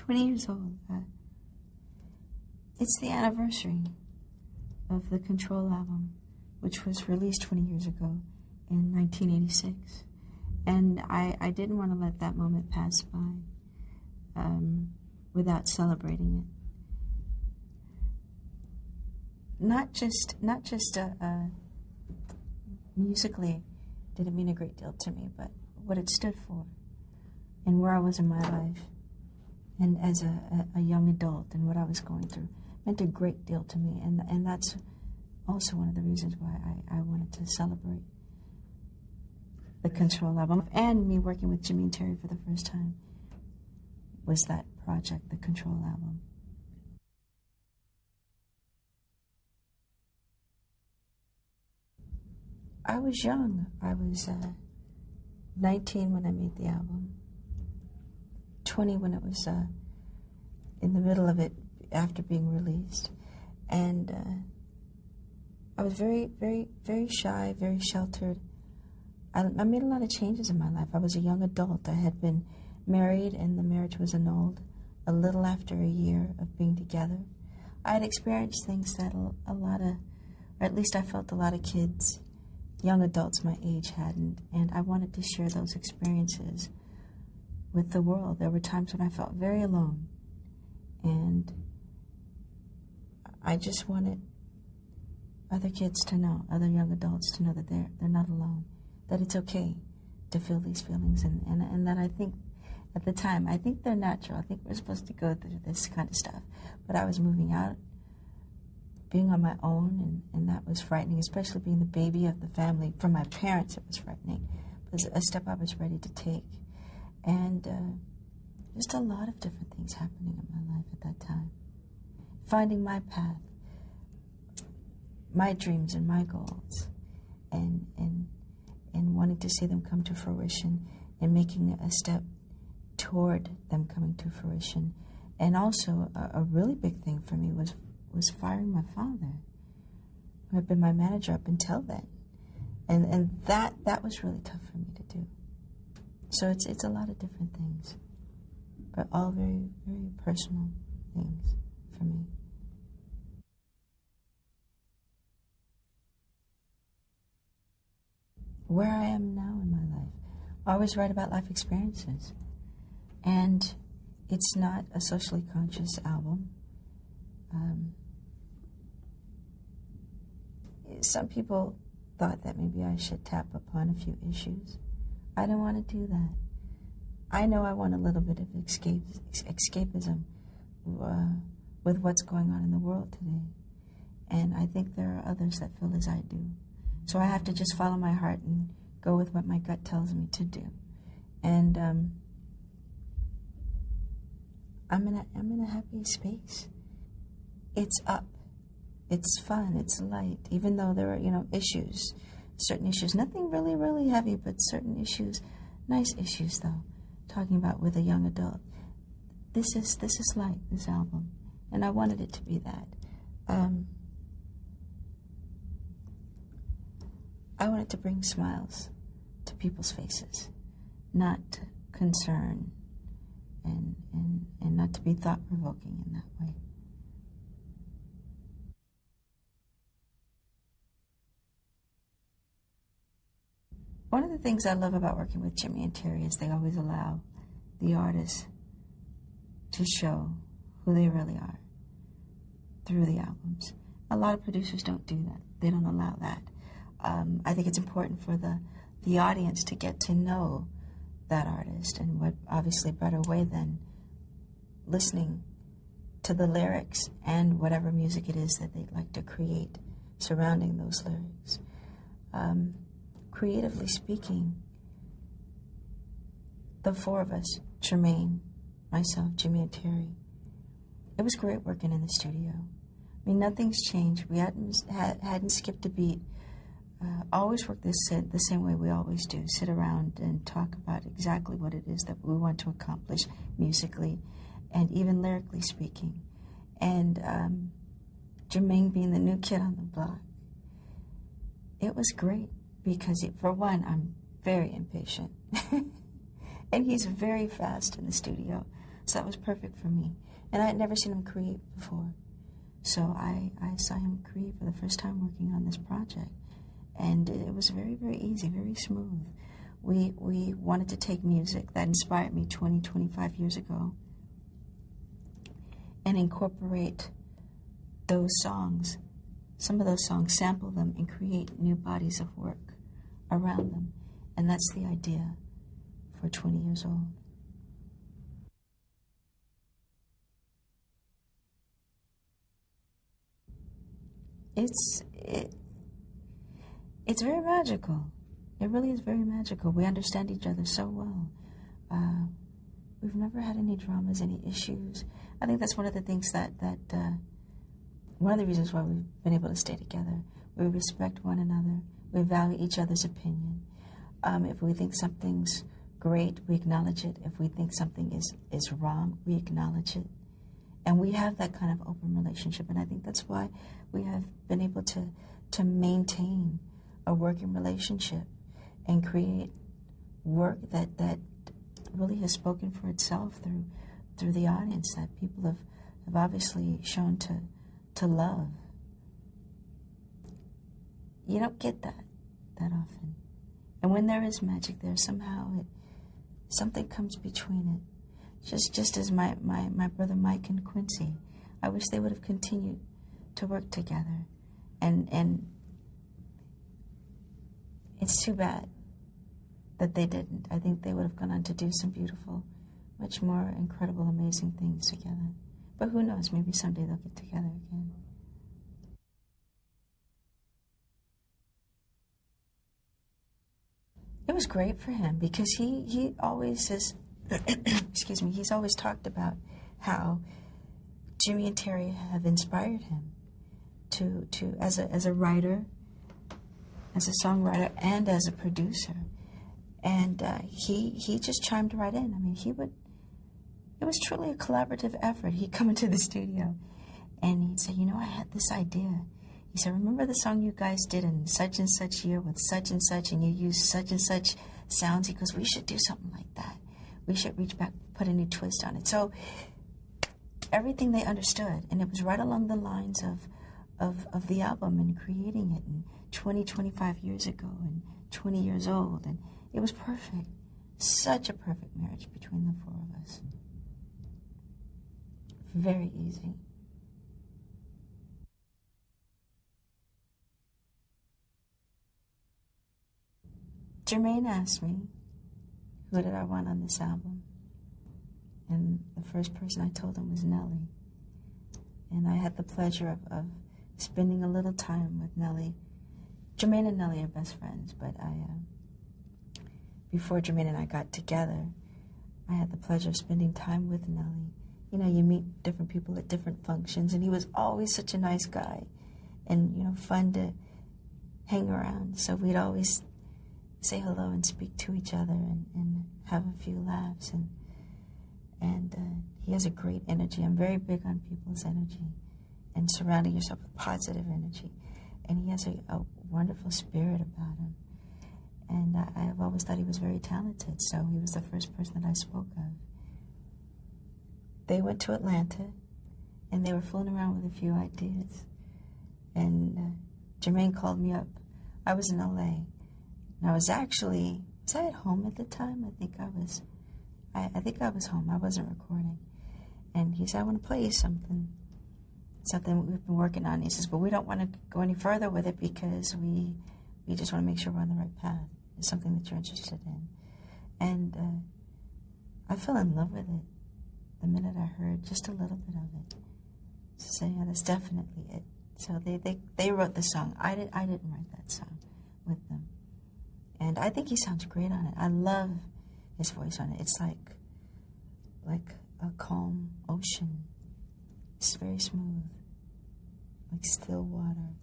20 years old. It's the anniversary of the Control album, which was released 20 years ago in 1986. And I didn't want to let that moment pass by without celebrating it. Not just musically did it mean a great deal to me, but what it stood for and where I was in my life and as a young adult and what I was going through meant a great deal to me. And that's also one of the reasons why I wanted to celebrate the Control album. And me working with Jimmy and Terry for the first time was that project, the Control album. I was young. I was 19 when I made the album, 20 when it was in the middle of it after being released. And I was very, very, very shy, very sheltered. I made a lot of changes in my life. I was a young adult. I had been married, and the marriage was annulled a little after a year of being together. I had experienced things that a lot of, or at least I felt a lot of kids, young adults my age hadn't, and I wanted to share those experiences with the world. There were times when I felt very alone, and I just wanted other kids to know, other young adults to know that they're not alone, that it's okay to feel these feelings, and that I think at the time, I think they're natural. I think we're supposed to go through this kind of stuff. But I was moving out, being on my own, and that was frightening, especially being the baby of the family. For my parents, it was frightening. It was a step I was ready to take. And just a lot of different things happening in my life at that time. Finding my path, my dreams and my goals, and wanting to see them come to fruition and making a step toward them coming to fruition. And also, a really big thing for me was firing my father, who had been my manager up until then. And that was really tough for me to do. So it's a lot of different things, but all very, very personal things for me. Where I am now in my life, I always write about life experiences. And it's not a socially conscious album. Some people thought that maybe I should tap upon a few issues. I don't want to do that. I know I want a little bit of escapism with what's going on in the world today. And I think there are others that feel as I do. So I have to just follow my heart and go with what my gut tells me to do. And I'm in a happy space. It's up. It's fun. It's light. Even though there are, issues, certain issues. Nothing really, really heavy, but certain issues, nice issues though. Talking about with a young adult. This is light. This album, and I wanted it to be that. I wanted to bring smiles to people's faces, not concern, and not to be thought-provoking in that way. One of the things I love about working with Jimmy and Terry is they always allow the artists to show who they really are through the albums. A lot of producers don't do that. They don't allow that. I think it's important for the audience to get to know that artist, and what obviously better way than listening to the lyrics and whatever music it is that they'd like to create surrounding those lyrics. Creatively speaking, the four of us, Tremaine, myself, Jimmy, and Terry, it was great working in the studio. I mean, nothing's changed. We hadn't skipped a beat. Always work the same way we always do. Sit around and talk about exactly what it is that we want to accomplish musically and even lyrically speaking. And Jermaine being the new kid on the block, it was great because, for one, I'm very impatient. And he's very fast in the studio. So that was perfect for me. And I had never seen him create before. So I saw him create for the first time working on this project. And it was very, very easy, very smooth. We wanted to take music that inspired me 20, 25 years ago and incorporate those songs, some of those songs, sample them and create new bodies of work around them. And that's the idea for 20 years old. It's very magical. It really is very magical. We understand each other so well. We've never had any dramas, any issues. I think that's one of the things one of the reasons why we've been able to stay together. We respect one another. We value each other's opinion. If we think something's great, we acknowledge it. If we think something is wrong, we acknowledge it. And we have that kind of open relationship. And I think that's why we have been able to maintain a working relationship and create work that really has spoken for itself through the audience that people have obviously shown to love. You don't get that often. And when there is magic there, somehow something comes between it. Just as my brother Mike and Quincy, I wish they would have continued to work together. And it's too bad that they didn't. I think they would have gone on to do some beautiful, much more incredible, amazing things together. But who knows, maybe someday they'll get together again. It was great for him because he always has, excuse me, he's always talked about how Jimmy and Terry have inspired him to as a writer, as a songwriter, and as a producer. And he just chimed right in. I mean, it was truly a collaborative effort. He'd come into the studio and he'd say, I had this idea. He said, remember the song you guys did in such and such year with such and such, and you used such and such sounds? He goes, we should do something like that. We should reach back, put a new twist on it. So everything they understood, and it was right along the lines of the album and creating it in 20, 25 years ago and 20 years old. And it was perfect. Such a perfect marriage between the four of us. Very easy. Jermaine asked me, who did I want on this album? And the first person I told him was Nelly. And I had the pleasure of spending a little time with Nelly. Jermaine and Nelly are best friends, but before Jermaine and I got together, I had the pleasure of spending time with Nelly. You meet different people at different functions, and he was always such a nice guy and, fun to hang around. So we'd always say hello and speak to each other and have a few laughs. And he has a great energy. I'm very big on people's energy and surrounding yourself with positive energy. And he has a wonderful spirit about him. And I have always thought he was very talented, so he was the first person that I spoke of. They went to Atlanta, and they were fooling around with a few ideas. And Jermaine called me up. I was in L.A., and was I at home at the time? I think I was home. I wasn't recording. And he said, I want to play you something we've been working on. He says, but we don't want to go any further with it because we just want to make sure we're on the right path. It's something that you're interested in. And I fell in love with it the minute I heard just a little bit of it. So yeah, that's definitely it. So they wrote the song. I didn't write that song with them. And I think he sounds great on it. I love his voice on it. It's like a calm ocean. It's very smooth, like still water.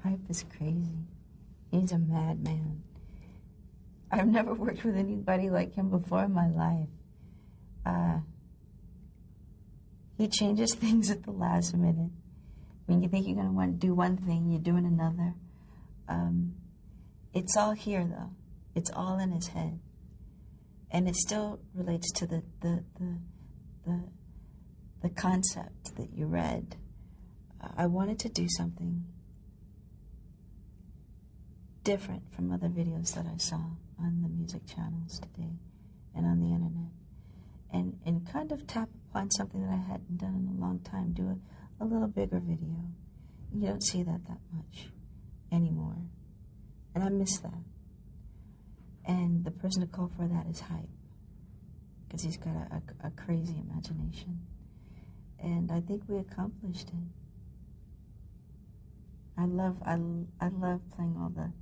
Hype is crazy. He's a madman. I've never worked with anybody like him before in my life. He changes things at the last minute. When you think you're going to want to do one thing, you're doing another. It's all here, though. It's all in his head. And it still relates to the concept that you read. I wanted to do something different from other videos that I saw on the music channels today and on the internet. And kind of tap upon something that I hadn't done in a long time. Do a little bigger video. You don't see that much anymore. And I miss that. And the person to call for that is Hype, because he's got a crazy imagination. And I think we accomplished it. I love playing all the...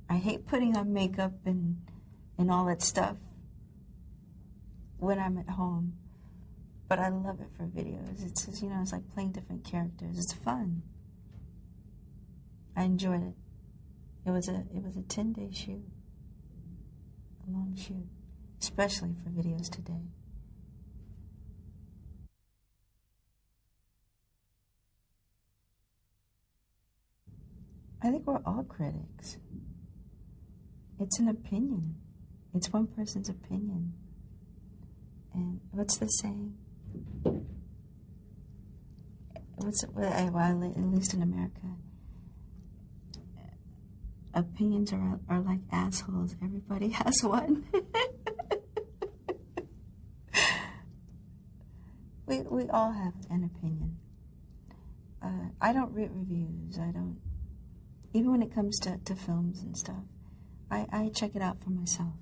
I hate putting on makeup and all that stuff when I'm at home, but I love it for videos. It's, you know, it's like playing different characters. It's fun. I enjoyed it. It was a 10-day shoot, a long shoot, especially for videos today. I think we're all critics. It's an opinion. It's one person's opinion. And what's the saying? Well, at least in America, opinions are like assholes. Everybody has one. We all have an opinion. I don't read reviews. I don't. Even when it comes to films and stuff, I check it out for myself.